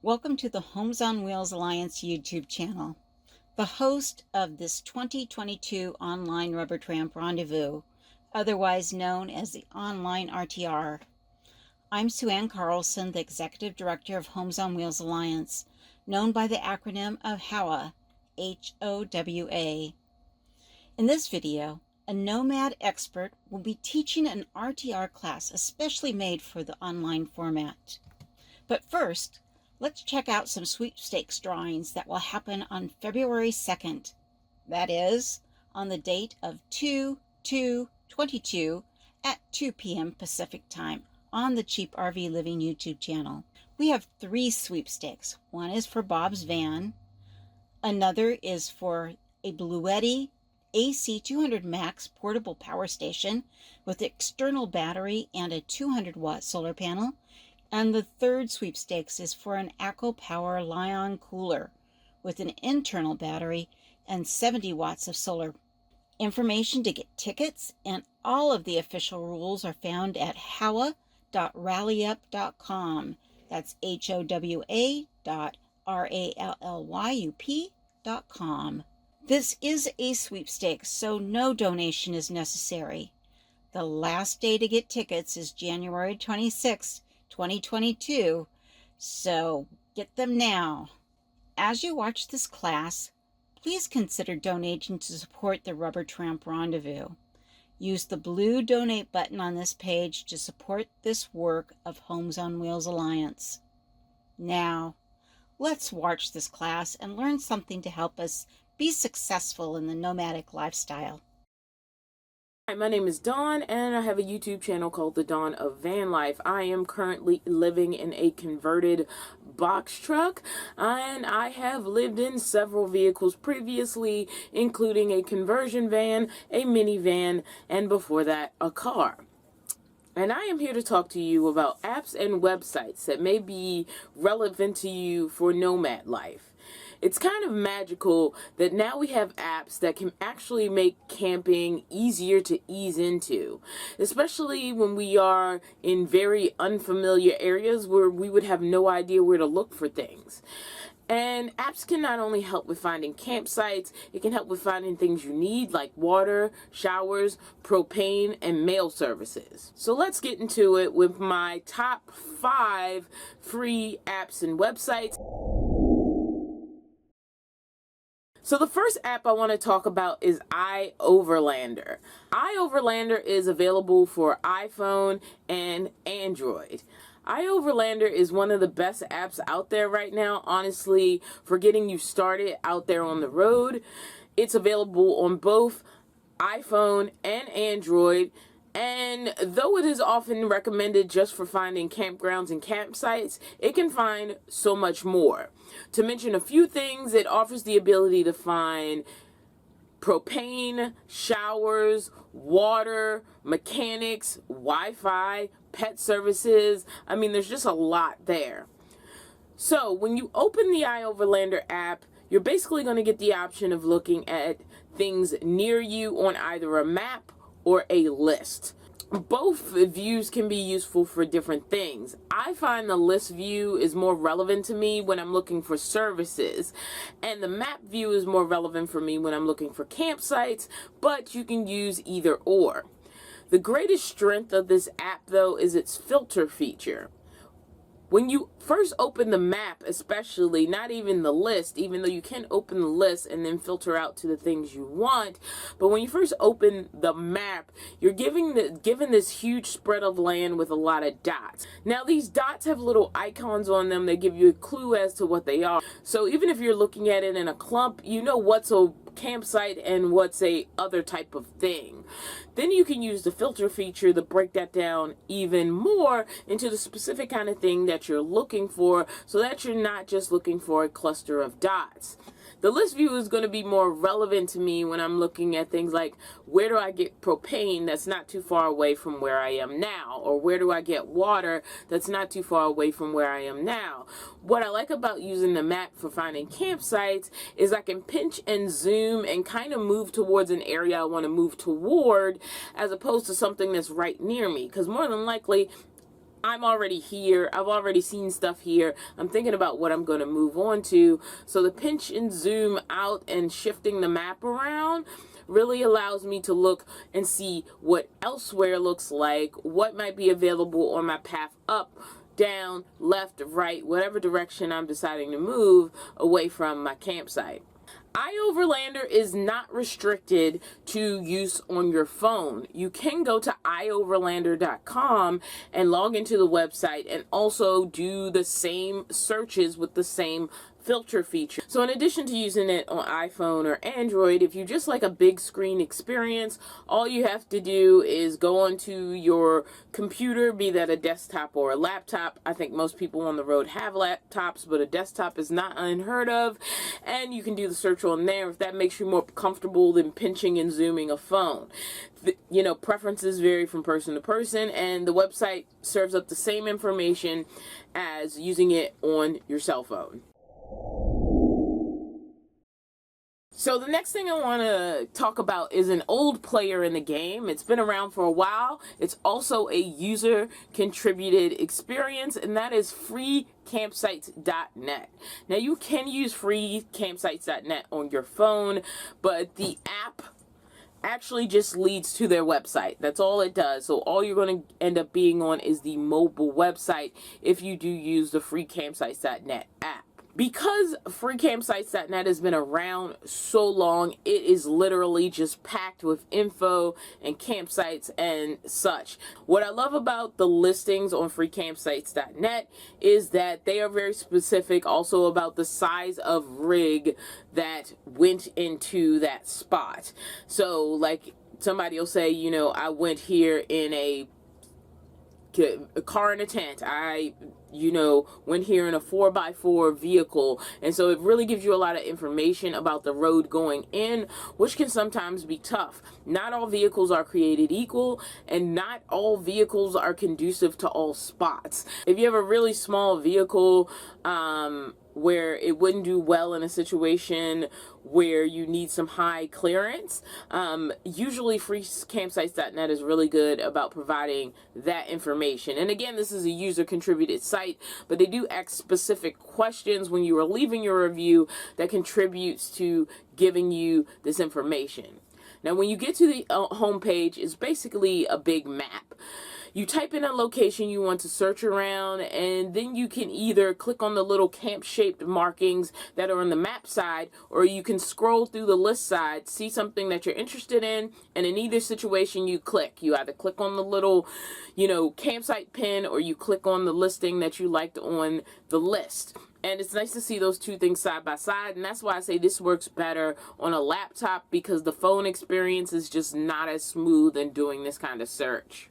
Welcome to the Homes on Wheels Alliance YouTube channel. The host of this 2022 online rubber tramp rendezvous, otherwise known as the online RTR. I'm Sue Ann Carlson, the Executive Director of Homes on Wheels Alliance, known by the acronym of HOWA, H-O-W-A. In this video, a Nomad expert will be teaching an RTR class especially made for the online format. But first, let's check out some sweepstakes drawings that will happen on February 2nd. That is, on the date of 2/2/22 at 2 p.m. Pacific Time on the Cheap RV Living YouTube channel. We have 3 sweepstakes. One is for Bob's van. Another is for a Bluetti AC 200 Max portable power station with external battery and a 200-watt solar panel. And the third sweepstakes is for an ACO Power Lion cooler with an internal battery and 70 watts of solar. Information to get tickets and all of the official rules are found at howa.rallyup.com. That's HOWA.RALLYUP.com. This is a sweepstakes, so no donation is necessary. The last day to get tickets is January 26th. 2022, so get them now. As you watch this class, please consider donating to support the Rubber Tramp Rendezvous. Use the blue donate button on this page to support this work of Homes on Wheels Alliance. Now, let's watch this class and learn something to help us be successful in the nomadic lifestyle. Hi, my name is Dawn, and I have a YouTube channel called The Dawn of Vanlife. I am currently living in a converted box truck, and I have lived in several vehicles previously, including a conversion van, a minivan, and before that, a car. And I am here to talk to you about apps and websites that may be relevant to you for nomad life. It's kind of magical that now we have apps that can actually make camping easier to ease into, especially when we are in very unfamiliar areas where we would have no idea where to look for things. And apps can not only help with finding campsites, it can help with finding things you need like water, showers, propane, and mail services. So let's get into it with my top 5 free apps and websites. So the first app I want to talk about is iOverlander. iOverlander is available for iPhone and Android. iOverlander is one of the best apps out there right now, honestly, for getting you started out there on the road. It's available on both iPhone and Android. And though it is often recommended just for finding campgrounds and campsites, it can find so much more. To mention a few things, it offers the ability to find propane, showers, water, mechanics, Wi-Fi, pet services. I mean, there's just a lot there. So when you open the iOverlander app, you're basically going to get the option of looking at things near you on either a map or a list. Both views can be useful for different things. I find the list view is more relevant to me when I'm looking for services, and the map view is more relevant for me when I'm looking for campsites, but you can use either or. The greatest strength of this app, though, is its filter feature. When you first open the map, especially, not even the list, even though you can open the list and then filter out to the things you want, but when you first open the map, you're given this huge spread of land with a lot of dots. Now, these dots have little icons on them that give you a clue as to what they are. So even if you're looking at it in a clump, you know what's a campsite and what's a other type of thing. Then you can use the filter feature to break that down even more into the specific kind of thing that you're looking for, so that you're not just looking for a cluster of dots. The list view is going to be more relevant to me when I'm looking at things like, where do I get propane that's not too far away from where I am now? Or where do I get water that's not too far away from where I am now? What I like about using the map for finding campsites is I can pinch and zoom and kind of move towards an area I want to move toward, as opposed to something that's right near me. Because more than likely, I'm already here. I've already seen stuff here. I'm thinking about what I'm going to move on to. So the pinch and zoom out and shifting the map around really allows me to look and see what elsewhere looks like, what might be available on my path up, down, left, right, whatever direction I'm deciding to move away from my campsite. iOverlander is not restricted to use on your phone. You can go to iOverlander.com and log into the website and also do the same searches with the same filter feature. So in addition to using it on iPhone or Android, if you just like a big screen experience, all you have to do is go onto your computer, be that a desktop or a laptop. I think most people on the road have laptops, but a desktop is not unheard of, and you can do the search on there if that makes you more comfortable than pinching and zooming a phone. You know, preferences vary from person to person, and the website serves up the same information as using it on your cell phone. So the next thing I want to talk about is an old player in the game. It's been around for a while. It's also a user contributed experience, and that is freecampsites.net. Now you can use freecampsites.net on your phone, but the app actually just leads to their website. That's all it does. So all you're going to end up being on is the mobile website if you do use the freecampsites.net app. Because freecampsites.net has been around so long, it is literally just packed with info and campsites and such. What I love about the listings on freecampsites.net is that they are very specific also about the size of rig that went into that spot. So like somebody will say, you know, I went here in a car in a tent. I went here in a 4x4 vehicle. And so it really gives you a lot of information about the road going in, which can sometimes be tough. Not all vehicles are created equal, and not all vehicles are conducive to all spots. If you have a really small vehicle, where it wouldn't do well in a situation where you need some high clearance, usually freecampsites.net is really good about providing that information. And again, this is a user contributed site, but they do ask specific questions when you are leaving your review that contributes to giving you this information. Now, when you get to the homepage, it's basically a big map. You type in a location you want to search around, and then you can either click on the little camp-shaped markings that are on the map side, or you can scroll through the list side, see something that you're interested in, and in either situation you click. You either click on the little, campsite pin, or you click on the listing that you liked on the list. And it's nice to see those two things side by side, and that's why I say this works better on a laptop, because the phone experience is just not as smooth in doing this kind of search.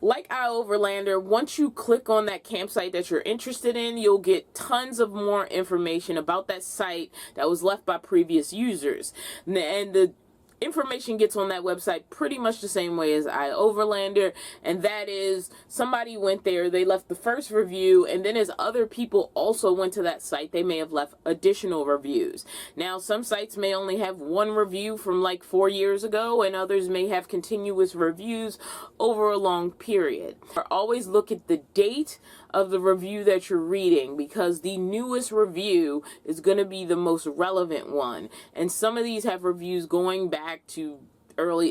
Like iOverlander, once you click on that campsite that you're interested in, you'll get tons of more information about that site that was left by previous users. And the information gets on that website pretty much the same way as iOverlander, and that is somebody went there, they left the first review, and then as other people also went to that site, they may have left additional reviews. Now, some sites may only have one review from like 4 years ago, and others may have continuous reviews over a long period. Always look at the date of the review that you're reading, because the newest review is going to be the most relevant one, and some of these have reviews going back to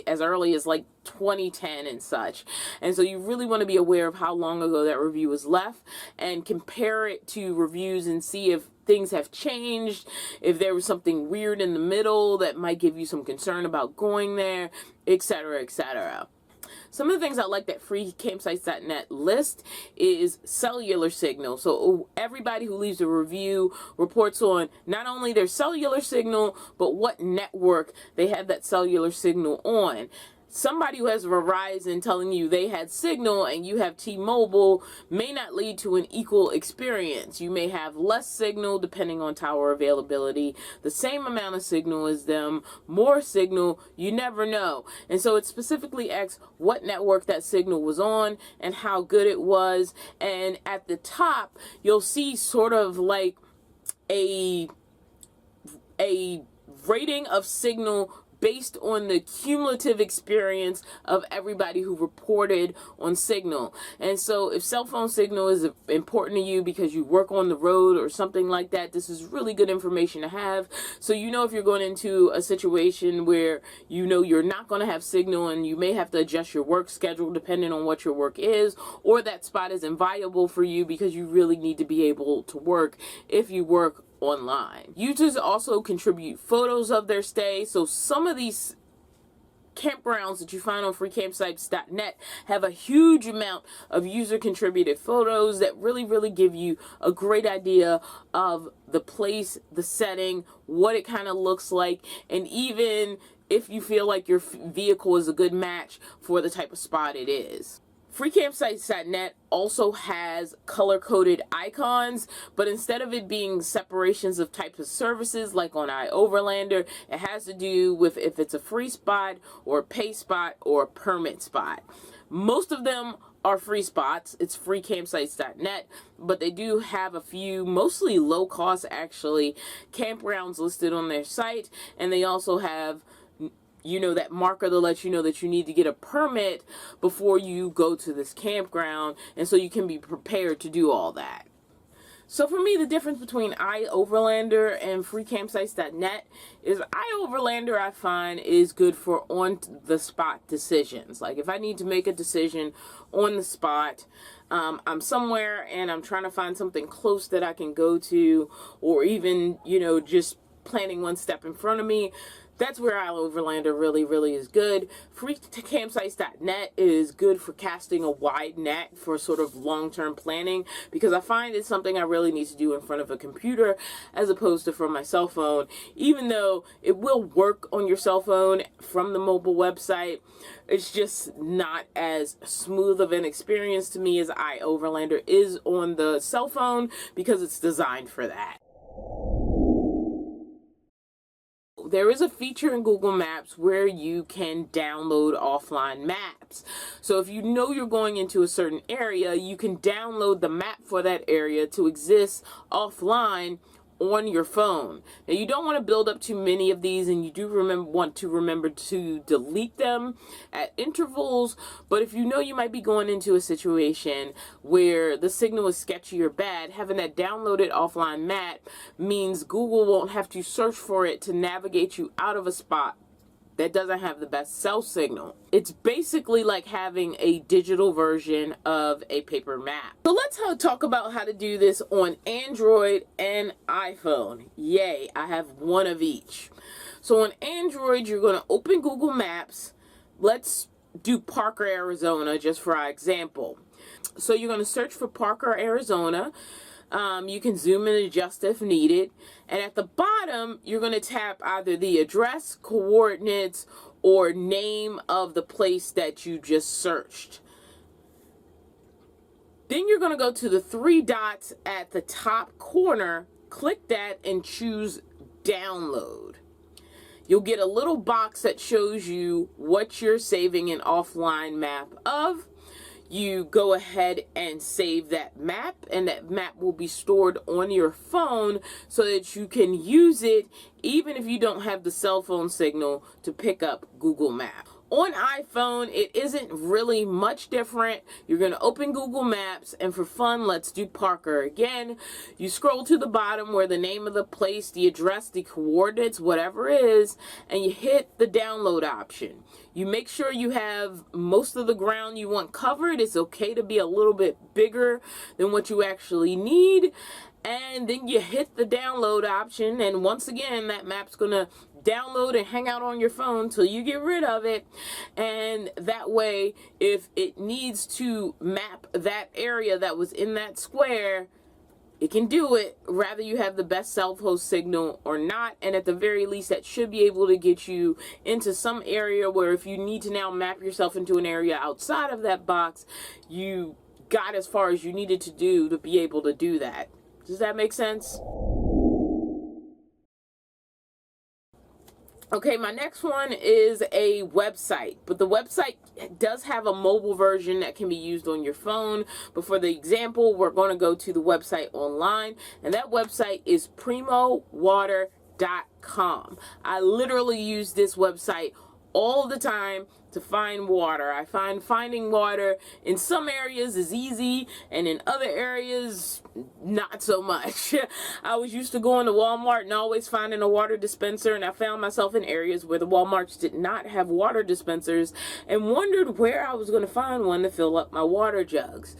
as early as like 2010 and such. And so you really want to be aware of how long ago that review was left and compare it to reviews and see if things have changed, if there was something weird in the middle that might give you some concern about going there, etc., etc. Some of the things I like that freecampsites.net list is cellular signal. So everybody who leaves a review reports on not only their cellular signal, but what network they have that cellular signal on. Somebody who has Verizon telling you they had signal and you have T-Mobile may not lead to an equal experience. You may have less signal depending on tower availability, the same amount of signal as them, more signal, you never know. And so it specifically asks what network that signal was on and how good it was. And at the top, you'll see sort of like a rating of signal based on the cumulative experience of everybody who reported on signal. And so if cell phone signal is important to you because you work on the road or something like that, this is really good information to have. So you know if you're going into a situation where you know you're not going to have signal and you may have to adjust your work schedule depending on what your work is, or that spot is invaluable for you because you really need to be able to work if you work online. Users also contribute photos of their stay. So some of these campgrounds that you find on freecampsites.net have a huge amount of user contributed photos that really give you a great idea of the place, the setting, what it kind of looks like, and even if you feel like your vehicle is a good match for the type of spot it is. Freecampsites.net also has color-coded icons, but instead of it being separations of types of services like on iOverlander, it has to do with if it's a free spot or a pay spot or a permit spot. Most of them are free spots. It's freecampsites.net, but they do have a few, mostly low-cost actually, campgrounds listed on their site, and they also have that marker to let you know that you need to get a permit before you go to this campground, and so you can be prepared to do all that. So for me, the difference between iOverlander and freecampsites.net is iOverlander I find is good for on-the-spot decisions. Like if I need to make a decision on the spot, I'm somewhere and I'm trying to find something close that I can go to, or even, just planning one step in front of me, that's where iOverlander really is good. Freecampsites.net is good for casting a wide net for sort of long-term planning, because I find it's something I really need to do in front of a computer as opposed to from my cell phone. Even though it will work on your cell phone from the mobile website, it's just not as smooth of an experience to me as iOverlander is on the cell phone, because it's designed for that. There is a feature in Google Maps where you can download offline maps. So if you know you're going into a certain area, you can download the map for that area to exist offline on your phone. Now you don't want to build up too many of these, and you do want to remember to delete them at intervals. But if you know you might be going into a situation where the signal is sketchy or bad, having that downloaded offline map means Google won't have to search for it to navigate you out of a spot that doesn't have the best cell signal. It's basically like having a digital version of a paper map. So let's talk about how to do this on Android and iPhone. Yay, I have one of each. So on Android, you're going to open Google Maps. Let's do Parker, Arizona, just for our example. So you're going to search for Parker, Arizona. You can zoom and adjust if needed. And at the bottom, you're going to tap either the address, coordinates, or name of the place that you just searched. Then you're going to go to the three dots at the top corner, click that, and choose download. You'll get a little box that shows you what you're saving an offline map of. You go ahead and save that map, and that map will be stored on your phone so that you can use it even if you don't have the cell phone signal to pick up Google Maps. On iPhone, it isn't really much different. You're going to open Google Maps, and for fun, let's do Parker again. You scroll to the bottom where the name of the place, the address, the coordinates, whatever it is, and you hit the download option. You make sure you have most of the ground you want covered. It's okay to be a little bit bigger than what you actually need. And then you hit the download option, and once again, that map's going to download and hang out on your phone till you get rid of it. And that way, if it needs to map that area that was in that square, it can do it, whether you have the best cell phone signal or not. And at the very least, that should be able to get you into some area where if you need to now map yourself into an area outside of that box, you got as far as you needed to do to be able to do that. Does that make sense? Okay, my next one is a website, but the website does have a mobile version that can be used on your phone. But for the example, we're going to go to the website online, and that website is primowater.com. nomadic.com. I literally use this website all the time to find water. I find finding water in some areas is easy, and in other areas not so much. I was used to going to Walmart and always finding a water dispenser, and I found myself in areas where the Walmarts did not have water dispensers and wondered where I was going to find one to fill up my water jugs.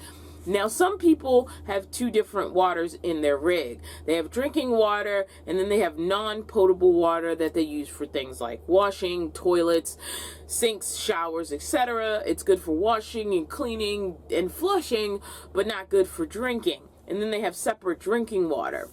Now, some people have two different waters in their rig. They have drinking water, and then they have non-potable water that they use for things like washing, toilets, sinks, showers, etc. It's good for washing and cleaning and flushing, but not good for drinking. And then they have separate drinking water.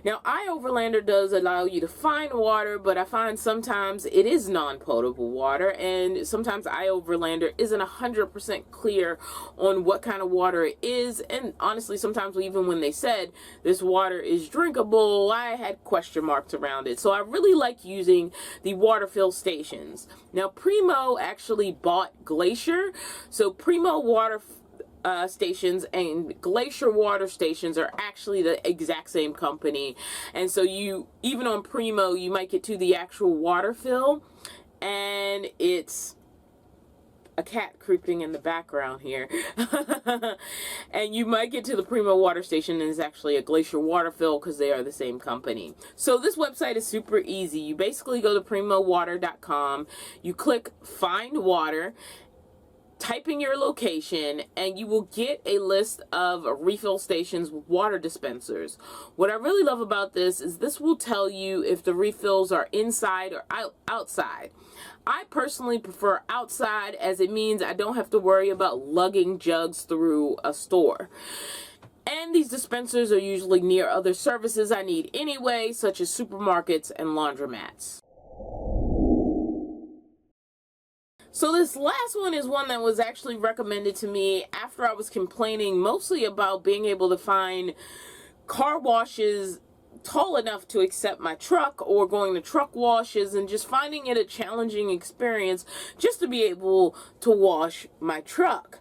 Now, iOverlander does allow you to find water, but I find sometimes it is non-potable water, and sometimes iOverlander isn't 100% clear on what kind of water it is, and honestly, sometimes even when they said this water is drinkable, I had question marks around it. So I really like using the water fill stations. Now, Primo actually bought Glacier, so Primo water stations and Glacier water stations are actually the exact same company, and so you, even on Primo, you might get to the actual water fill, and it's a cat creeping in the background here. And you might get to the Primo water station and it's actually a Glacier water fill because they are the same company. So this website is super easy. You basically go to primowater.com, you click find water, type in your location, and you will get a list of refill stations with water dispensers. What I really love about this is this will tell you if the refills are inside or outside. I personally prefer outside, as it means I don't have to worry about lugging jugs through a store. And these dispensers are usually near other services I need anyway, such as supermarkets and laundromats. So this last one is one that was actually recommended to me after I was complaining mostly about being able to find car washes tall enough to accept my truck, or going to truck washes and just finding it a challenging experience just to be able to wash my truck.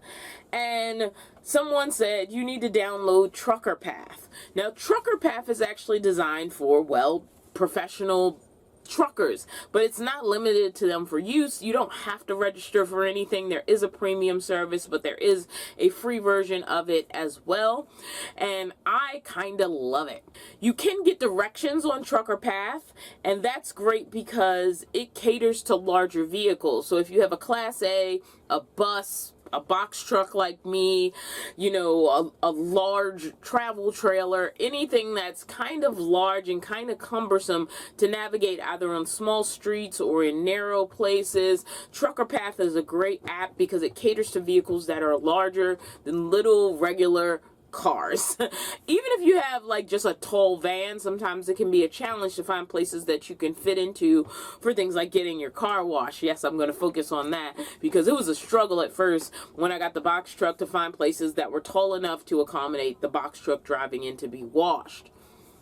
And someone said you need to download Trucker Path. Now, Trucker Path is actually designed for, well, professional truckers, but it's not limited to them for use. You don't have to register for anything. There is a premium service, but there is a free version of it as well, and I kind of love it. You can get directions on Trucker Path, and that's great because it caters to larger vehicles. So if you have a Class A, a bus, a box truck like me, you know, a large travel trailer, anything that's kind of large and kind of cumbersome to navigate either on small streets or in narrow places, Trucker Path is a great app because it caters to vehicles that are larger than little regular cars. Even if you have like just a tall van, sometimes it can be a challenge to find places that you can fit into for things like getting your car washed. Yes, I'm going to focus on that because it was a struggle at first when I got the box truck to find places that were tall enough to accommodate the box truck driving in to be washed.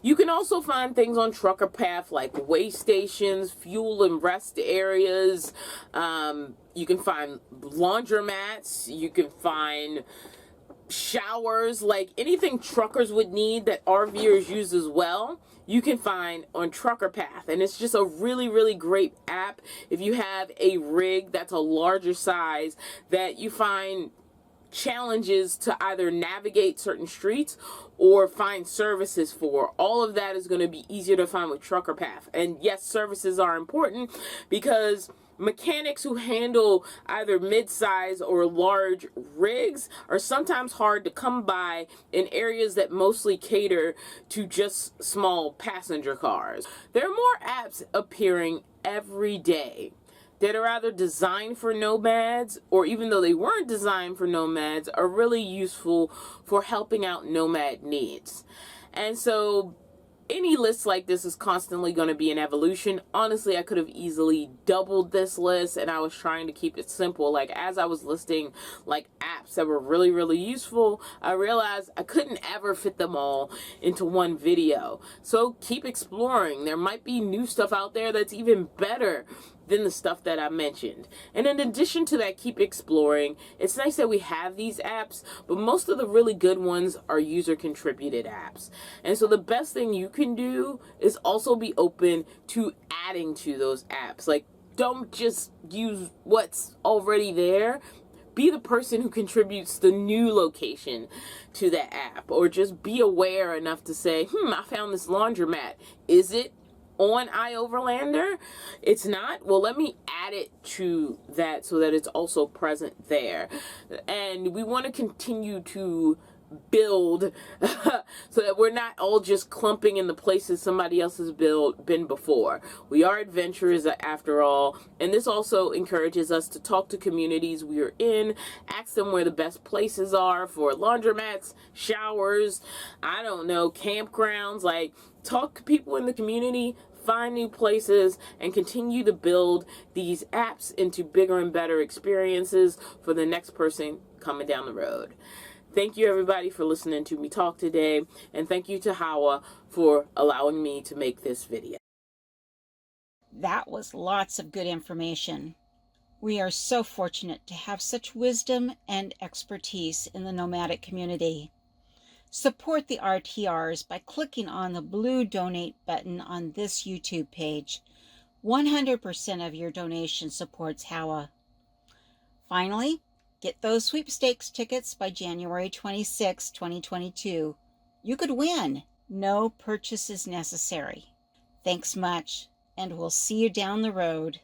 You can also find things on Trucker Path like way stations, fuel and rest areas. You can find laundromats. You can find showers, like anything truckers would need that RVers use as well, you can find on Trucker Path. And it's just a really, really great app if you have a rig that's a larger size that you find challenges to either navigate certain streets or find services for. All of that is going to be easier to find with Trucker Path. And yes, services are important because mechanics who handle either mid-size or large rigs are sometimes hard to come by in areas that mostly cater to just small passenger cars. There are more apps appearing every day that are either designed for nomads, or even though they weren't designed for nomads, are really useful for helping out nomad needs. And so any list like this is constantly going to be an evolution. Honestly, I could have easily doubled this list, and I was trying to keep it simple. Like, as I was listing like apps that were really, really useful, I realized I couldn't ever fit them all into one video. So keep exploring. There might be new stuff out there that's even better than the stuff that I mentioned. And in addition to that, keep exploring. It's nice that we have these apps, but most of the really good ones are user contributed apps. And so the best thing you can do is also be open to adding to those apps. Like, don't just use what's already there. Be the person who contributes the new location to that app, or just be aware enough to say, I found this laundromat. Is it on iOverlander? It's not? Well, let me add it to that so that it's also present there. And we want to continue to build so that we're not all just clumping in the places somebody else has been before. We are adventurers after all, and this also encourages us to talk to communities we are in, ask them where the best places are for laundromats, showers, I don't know, campgrounds. Like, talk to people in the community, find new places, and continue to build these apps into bigger and better experiences for the next person coming down the road. Thank you, everybody, for listening to me talk today, and thank you to HOWA for allowing me to make this video. That was lots of good information. We are so fortunate to have such wisdom and expertise in the nomadic community. Support the RTRs by clicking on the blue donate button on this YouTube page. 100% of your donation supports HOWA. Finally, get those sweepstakes tickets by January 26, 2022. You could win. No purchase is necessary. Thanks much, and we'll see you down the road.